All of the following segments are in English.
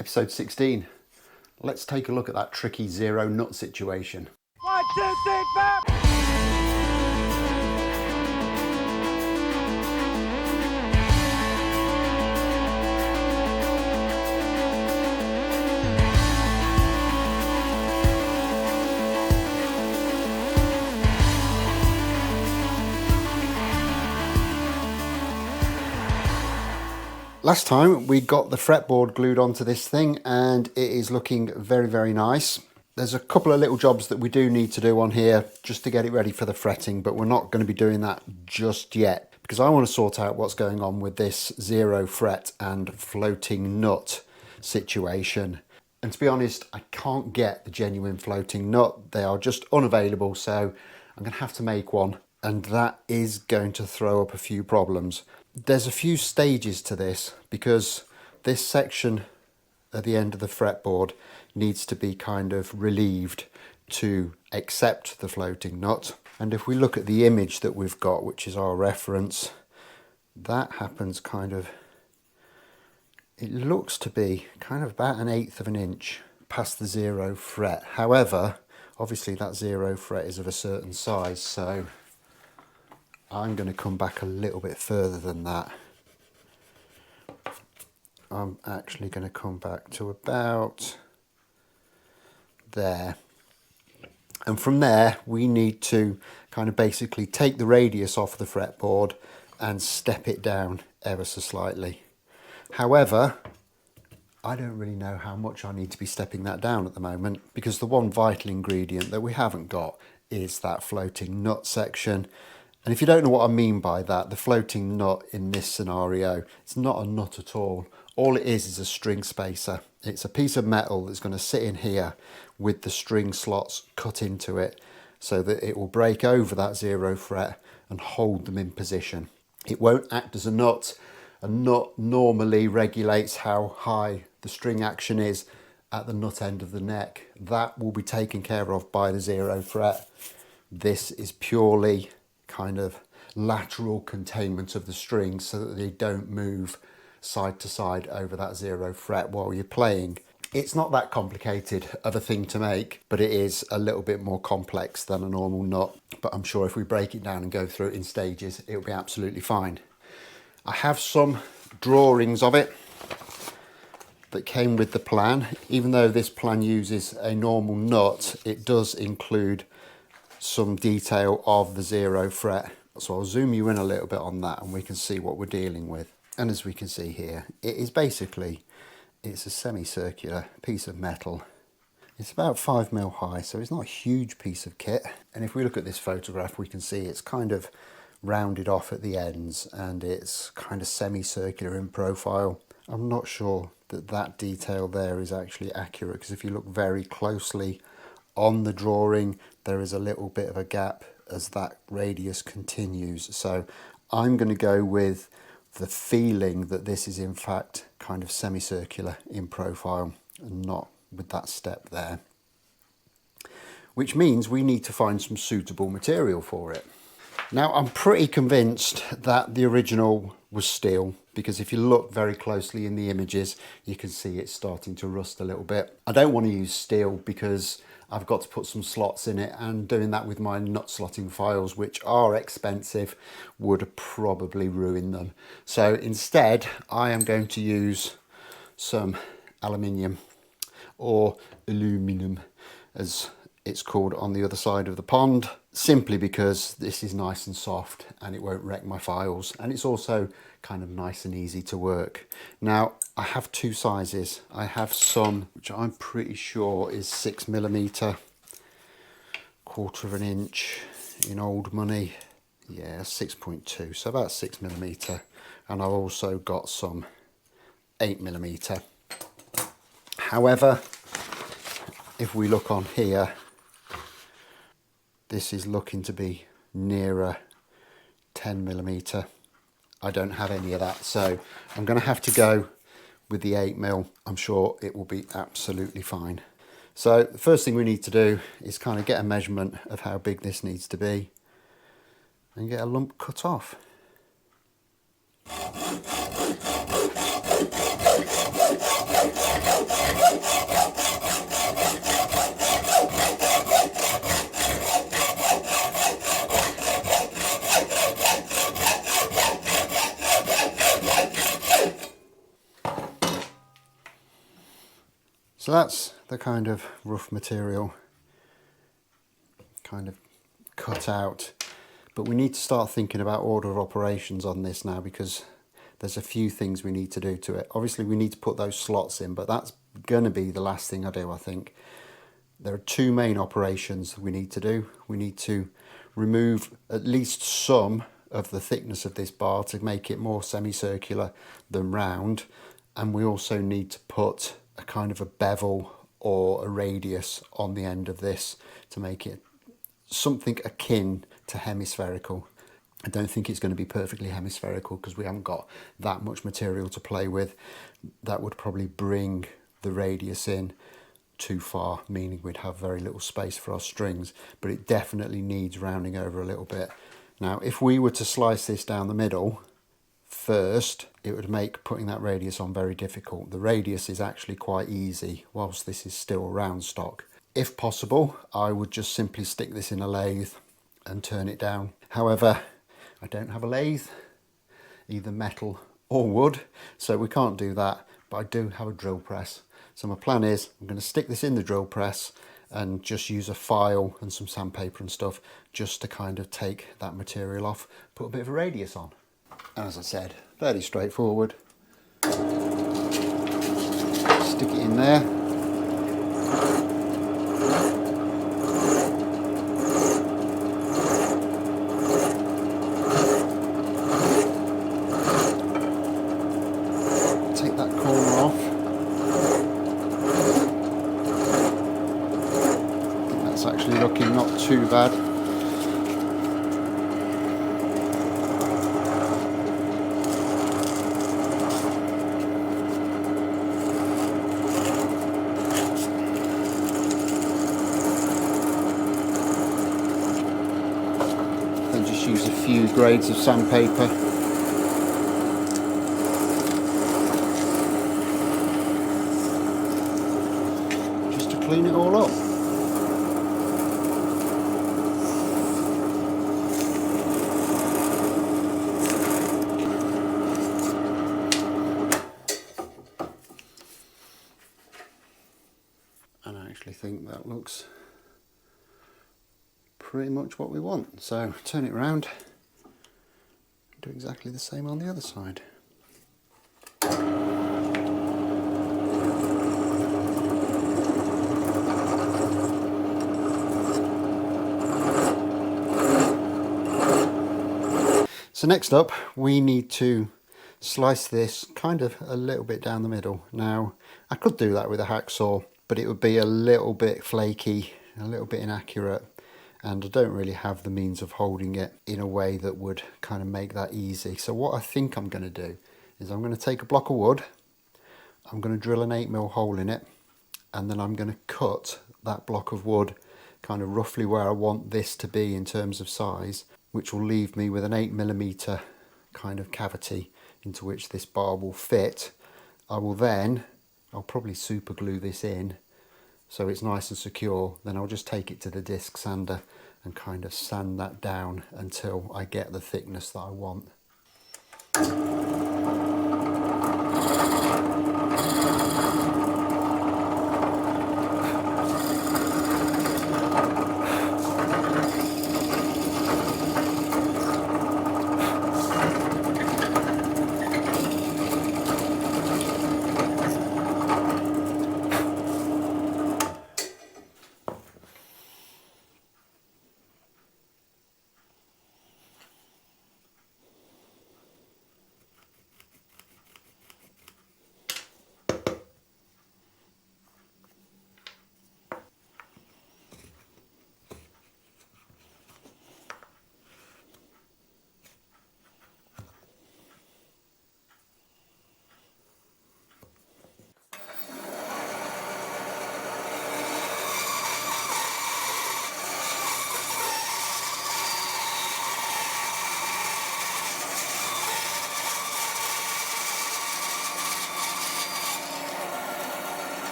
Episode 16. Let's take a look at that tricky zero nut situation. 1, 2, 3, 4. Last time we got the fretboard glued onto this thing and it is looking very, very nice. There's a couple of little jobs that we do need to do on here just to get it ready for the fretting, but we're not going to be doing that just yet because I want to sort out what's going on with this zero fret and floating nut situation. And to be honest, I can't get the genuine floating nut. They are just unavailable, so I'm going to have to make one, and that is going to throw up a few problems. There's a few stages to this because this section at the end of the fretboard needs to be kind of relieved to accept the floating nut. And if we look at the image that we've got, which is our reference, that happens kind of, it looks to be kind of about 1/8 of an inch past the zero fret. However, obviously that zero fret is of a certain size, so I'm going to come back a little bit further than that. I'm actually going to come back to about there. And from there, we need to kind of basically take the radius off the fretboard and step it down ever so slightly. However, I don't really know how much I need to be stepping that down at the moment because the one vital ingredient that we haven't got is that floating nut section. And if you don't know what I mean by that, the floating nut in this scenario, it's not a nut at all. All it is a string spacer. It's a piece of metal that's going to sit in here with the string slots cut into it so that it will break over that zero fret and hold them in position. It won't act as a nut. A nut normally regulates how high the string action is at the nut end of the neck. That will be taken care of by the zero fret. This is purely kind of lateral containment of the strings so that they don't move side to side over that zero fret while you're playing. It's not that complicated of a thing to make, but it is a little bit more complex than a normal nut. But I'm sure if we break it down and go through it in stages, it'll be absolutely fine. I have some drawings of it that came with the plan. Even though this plan uses a normal nut, it does include some detail of the zero fret. So I'll zoom you in a little bit on that and we can see what we're dealing with. And as we can see here, it is basically, it's a semicircular piece of metal. It's about 5mm high, so it's not a huge piece of kit. And if we look at this photograph, we can see it's kind of rounded off at the ends and it's kind of semicircular in profile. I'm not sure that that detail there is actually accurate because if you look very closely on the drawing, there is a little bit of a gap as that radius continues. So I'm going to go with the feeling that this is in fact kind of semicircular in profile and not with that step there. Which means we need to find some suitable material for it. Now I'm pretty convinced that the original was steel because if you look very closely in the images, you can see it's starting to rust a little bit. I don't want to use steel because I've got to put some slots in it, and doing that with my nut slotting files, which are expensive, would probably ruin them. So instead, I am going to use some aluminium, or aluminum as it's called on the other side of the pond, simply because this is nice and soft and it won't wreck my files, and it's also kind of nice and easy to work. Now I have two sizes. I have some which I'm pretty sure is 6mm, 1/4 inch in old money, yeah, 6.2, so about 6mm, and I've also got some 8mm. However, if we look on here, this is looking to be nearer 10mm. I don't have any of that, so I'm going to have to go with the 8mm. I'm sure it will be absolutely fine. So the first thing we need to do is kind of get a measurement of how big this needs to be and get a lump cut off. So that's the kind of rough material kind of cut out, but we need to start thinking about order of operations on this now, because there's a few things we need to do to it. Obviously we need to put those slots in, but that's going to be the last thing I do, I think. There are two main operations we need to do. We need to remove at least some of the thickness of this bar to make it more semicircular than round, and we also need to put a kind of a bevel or a radius on the end of this to make it something akin to hemispherical. I don't think it's going to be perfectly hemispherical because we haven't got that much material to play with. That would probably bring the radius in too far, meaning we'd have very little space for our strings, but it definitely needs rounding over a little bit. Now, if we were to slice this down the middle first, it would make putting that radius on very difficult. The radius is actually quite easy whilst this is still a round stock. If possible, I would just simply stick this in a lathe and turn it down. However, I don't have a lathe, either metal or wood, so we can't do that, but I do have a drill press. So my plan is I'm going to stick this in the drill press and just use a file and some sandpaper and stuff just to kind of take that material off, put a bit of a radius on. And as I said, fairly straightforward. Stick it in there. Take that corner off. That's actually looking not too bad. Then just use a few grades of sandpaper. Just to clean it all up. And I actually think that looks pretty much what we want. So turn it around, do exactly the same on the other side. So next up, we need to slice this kind of a little bit down the middle. Now, I could do that with a hacksaw, but it would be a little bit flaky, a little bit inaccurate, and I don't really have the means of holding it in a way that would kind of make that easy. So what I think I'm going to do is I'm going to take a block of wood, I'm going to drill an 8mm hole in it, and then I'm going to cut that block of wood kind of roughly where I want this to be in terms of size, which will leave me with an 8mm kind of cavity into which this bar will fit. I'll probably super glue this in so it's nice and secure. Then I'll just take it to the disc sander and kind of sand that down until I get the thickness that I want.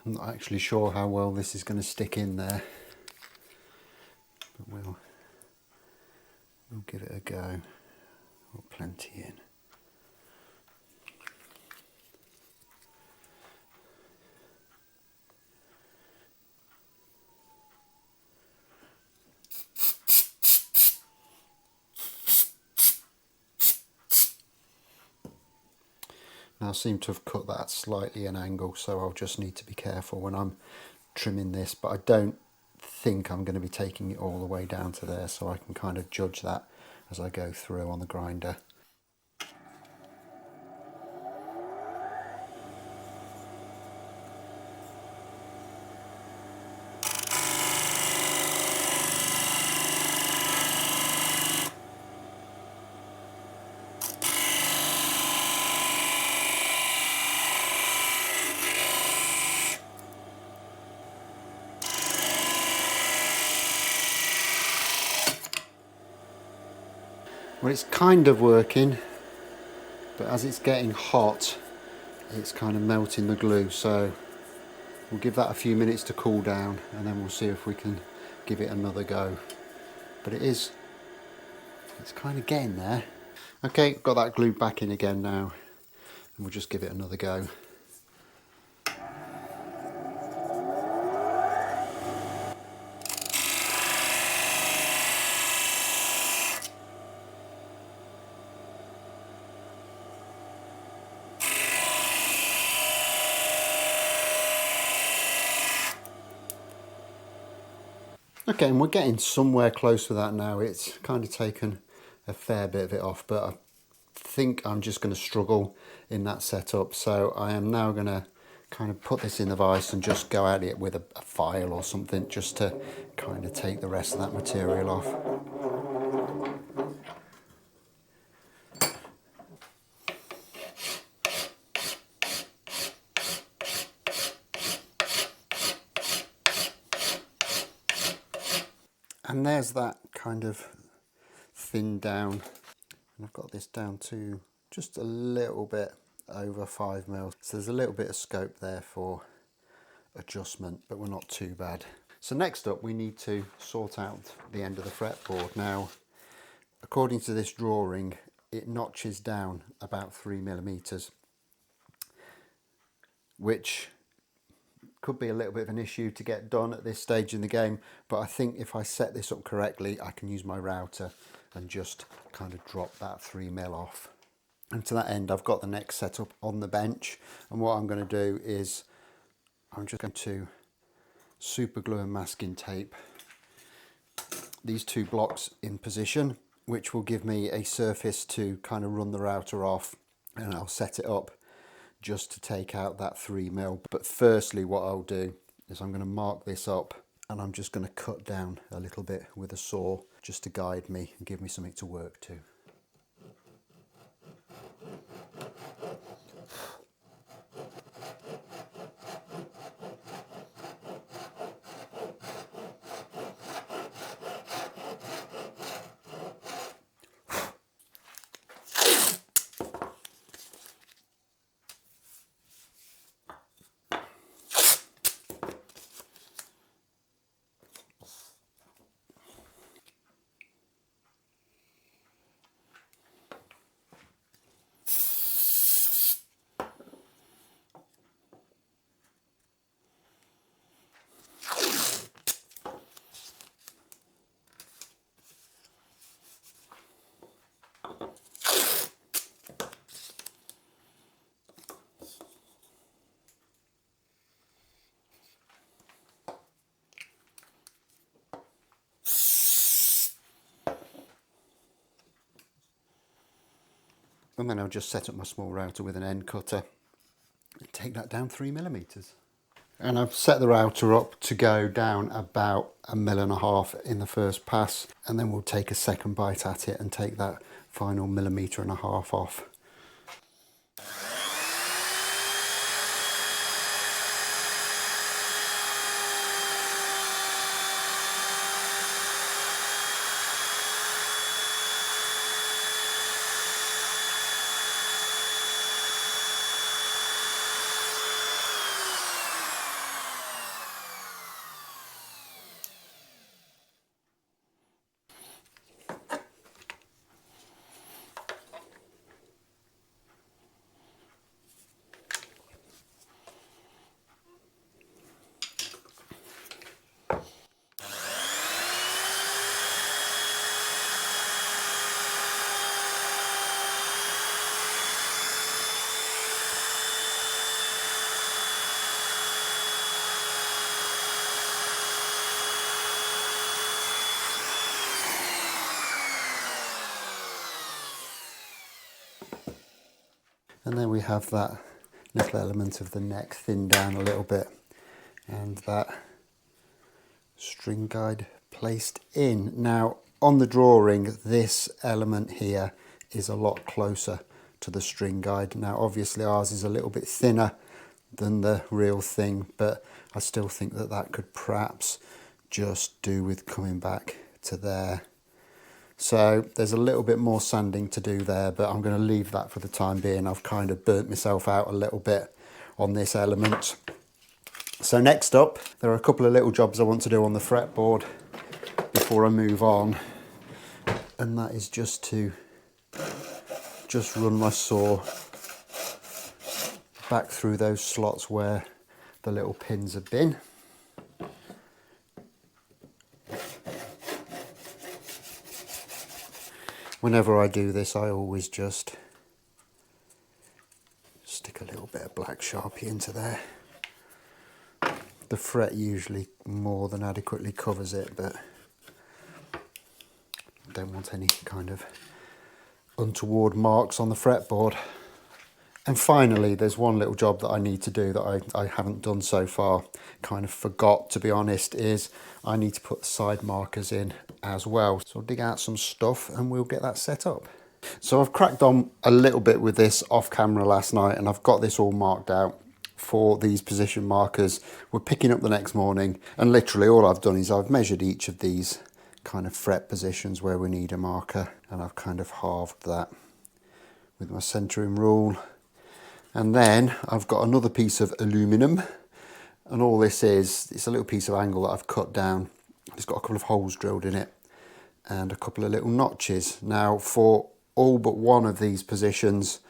I'm not actually sure how well this is going to stick in there, but we'll give it a go. Put plenty in. Now I seem to have cut that slightly an angle, so I'll just need to be careful when I'm trimming this, but I don't think I'm going to be taking it all the way down to there, so I can kind of judge that as I go through on the grinder. Well, it's kind of working, but as it's getting hot, it's kind of melting the glue, so we'll give that a few minutes to cool down and then we'll see if we can give it another go. But it's kind of getting there. Okay, got that glued back in again now, and we'll just give it another go. Okay, and we're getting somewhere close to that now. It's kind of taken a fair bit of it off, but I think I'm just going to struggle in that setup. So I am now going to kind of put this in the vise and just go at it with a file or something just to kind of take the rest of that material off. And there's that kind of thinned down. And I've got this down to just a little bit over 5mm. So there's a little bit of scope there for adjustment, but we're not too bad. So next up, we need to sort out the end of the fretboard. Now, according to this drawing, it notches down about 3mm, which could be a little bit of an issue to get done at this stage in the game, but I think if I set this up correctly, I can use my router and just kind of drop that 3mm off. And to that end, I've got the neck set up on the bench, and what I'm going to do is I'm just going to super glue and masking tape these two blocks in position, which will give me a surface to kind of run the router off, and I'll set it up just to take out that 3mm. But firstly, what I'll do is I'm going to mark this up, and I'm just going to cut down a little bit with a saw just to guide me and give me something to work to. And then I'll just set up my small router with an end cutter and take that down 3mm. And I've set the router up to go down about 1.5mm in the first pass, and then we'll take a second bite at it and take that final 1.5mm off. And then we have that little element of the neck thinned down a little bit, and that string guide placed in. Now on the drawing, this element here is a lot closer to the string guide. Now obviously ours is a little bit thinner than the real thing, but I still think that that could perhaps just do with coming back to there. So there's a little bit more sanding to do there, but I'm going to leave that for the time being. I've kind of burnt myself out a little bit on this element. So next up, there are a couple of little jobs I want to do on the fretboard before I move on, and that is just run my saw back through those slots where the little pins have been. Whenever I do this, I always just stick a little bit of black Sharpie into there. The fret usually more than adequately covers it, but I don't want any kind of untoward marks on the fretboard. And finally, there's one little job that I need to do that I haven't done so far, kind of forgot to be honest, is I need to put the side markers in as well. So I'll dig out some stuff and we'll get that set up. So I've cracked on a little bit with this off camera last night, and I've got this all marked out for these position markers. We're picking up the next morning, and literally all I've done is I've measured each of these kind of fret positions where we need a marker, and I've kind of halved that with my centering rule. And then I've got another piece of aluminum, and all this is, it's a little piece of angle that I've cut down. It's got a couple of holes drilled in it and a couple of little notches. Now for all but one of these positions,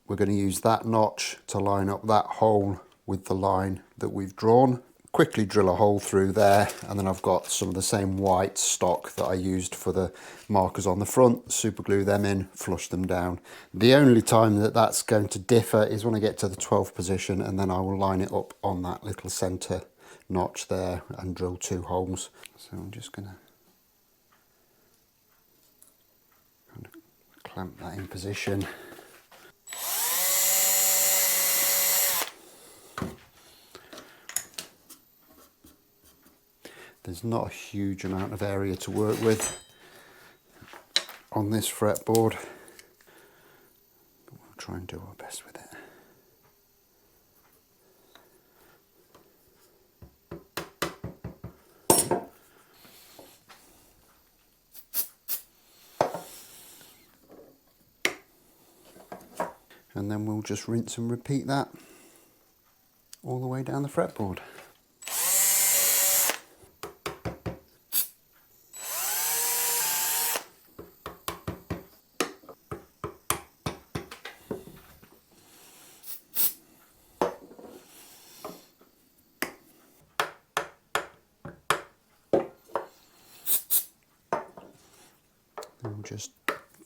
we're going to use that notch to line up that hole with the line that we've drawn. Quickly drill a hole through there, and then I've got some of the same white stock that I used for the markers on the front, super glue them in, flush them down. The only time that that's going to differ is when I get to the 12th position, and then I will line it up on that little center notch there and drill 2 holes. So I'm just going to kind of clamp that in position. There's not a huge amount of area to work with on this fretboard, but we'll try and do our best with it. And then we'll just rinse and repeat that all the way down the fretboard. We'll just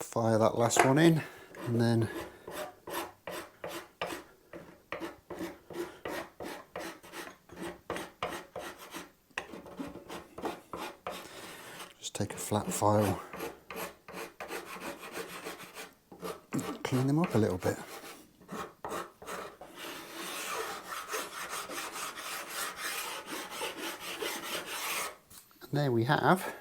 fire that last one in, and then just take a flat file, clean them up a little bit. And there we have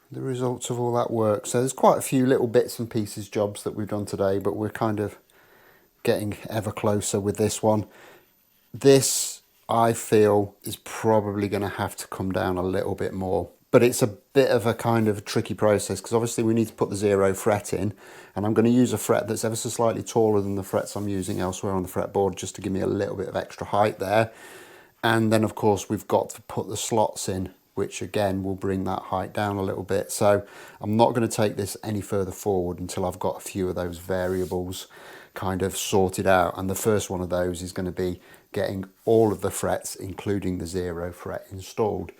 the results of all that work. So there's quite a few little bits and pieces jobs that we've done today, but we're kind of getting ever closer with this one. This, I feel, is probably going to have to come down a little bit more, but it's a bit of a kind of a tricky process because obviously we need to put the 0 fret in, and I'm going to use a fret that's ever so slightly taller than the frets I'm using elsewhere on the fretboard, just to give me a little bit of extra height there. And then of course we've got to put the slots in, which again will bring that height down a little bit. So I'm not going to take this any further forward until I've got a few of those variables kind of sorted out. And the first one of those is going to be getting all of the frets, including the 0 fret, installed.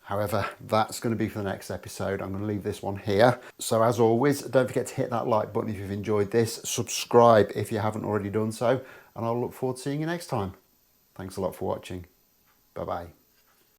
However, that's going to be for the next episode. I'm going to leave this one here. So as always, don't forget to hit that like button if you've enjoyed this. Subscribe if you haven't already done so. And I'll look forward to seeing you next time. Thanks a lot for watching. Bye-bye.